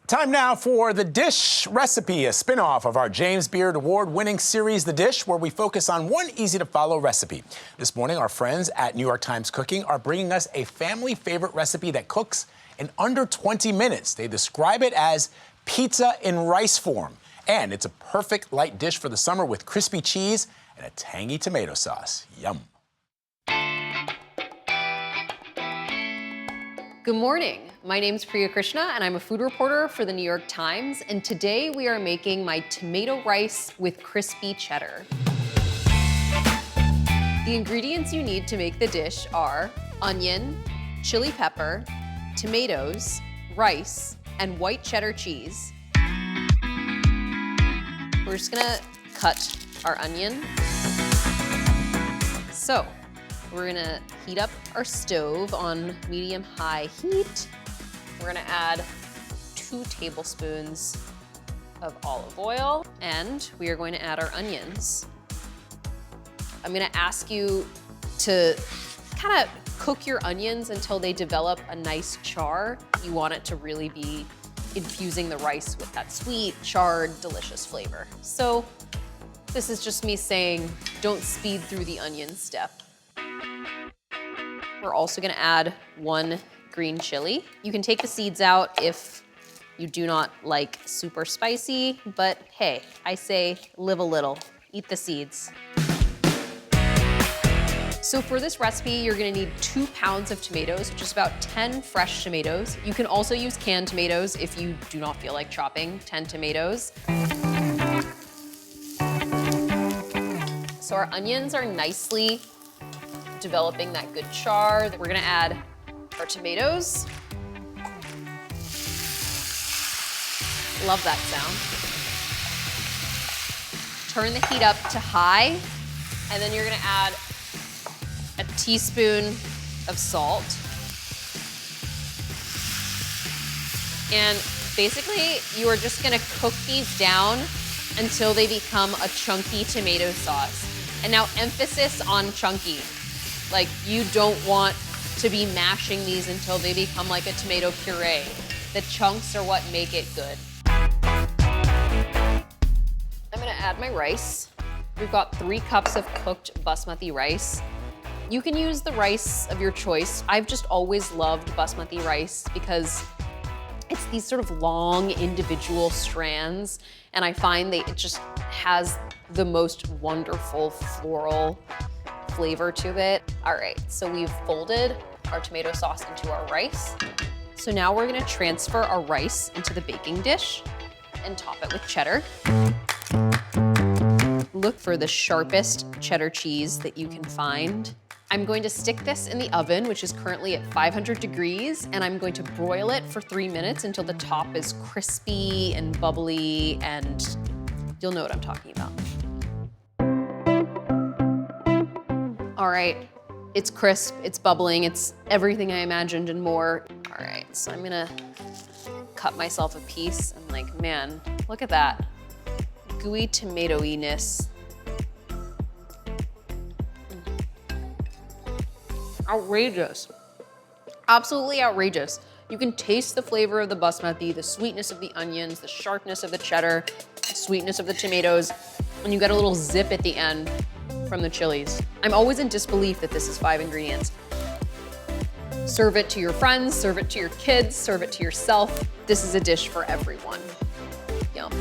Time now for The Dish Recipe, a spin-off of our James Beard Award-winning series, The Dish, where we focus on one easy-to-follow recipe. This morning, our friends at New York Times Cooking are bringing us a family favorite recipe that cooks in under 20 minutes. They describe it as pizza in rice form. And it's a perfect light dish for the summer with crispy cheese and a tangy tomato sauce. Yum. Good morning. My name's Priya Krishna, and I'm a food reporter for the New York Times, and today we are making my tomato rice with crispy cheddar. The ingredients you need to make the dish are onion, chili pepper, tomatoes, rice, and white cheddar cheese. We're just gonna cut our onion. So, we're gonna heat up our stove on medium-high heat. We're gonna add 2 tablespoons of olive oil, and we are going to add our onions. I'm gonna ask you to kind of cook your onions until they develop a nice char. You want it to really be infusing the rice with that sweet, charred, delicious flavor. So this is just me saying, don't speed through the onion step. We're also gonna add 1 green chili. You can take the seeds out if you do not like super spicy, but hey, I say live a little, eat the seeds. So for this recipe, you're gonna need 2 pounds of tomatoes, which is about 10 fresh tomatoes. You can also use canned tomatoes if you do not feel like chopping 10 tomatoes. So our onions are nicely developing that good char. We're gonna add our tomatoes. Love that sound. Turn the heat up to high, and then you're gonna add a teaspoon of salt. And basically, you are just gonna cook these down until they become a chunky tomato sauce. And now emphasis on chunky. Like, you don't want to be mashing these until they become like a tomato puree. The chunks are what make it good. I'm gonna add my rice. We've got 3 cups of cooked basmati rice. You can use the rice of your choice. I've just always loved basmati rice because it's these sort of long individual strands, and I find that it just has the most wonderful floral flavor to it. All right, so we've folded our tomato sauce into our rice. So now we're gonna transfer our rice into the baking dish and top it with cheddar. Look for the sharpest cheddar cheese that you can find. I'm going to stick this in the oven, which is currently at 500 degrees, and I'm going to broil it for 3 minutes until the top is crispy and bubbly, and you'll know what I'm talking about. All right, it's crisp, it's bubbling, it's everything I imagined and more. All right, so I'm gonna cut myself a piece, and like, man, look at that. Gooey tomato-iness. Outrageous. Absolutely outrageous. You can taste the flavor of the basmati, the sweetness of the onions, the sharpness of the cheddar, the sweetness of the tomatoes, and you get a little zip at the end from the chilies. I'm always in disbelief that this is 5 ingredients. Serve it to your friends, serve it to your kids, serve it to yourself. This is a dish for everyone. Yum.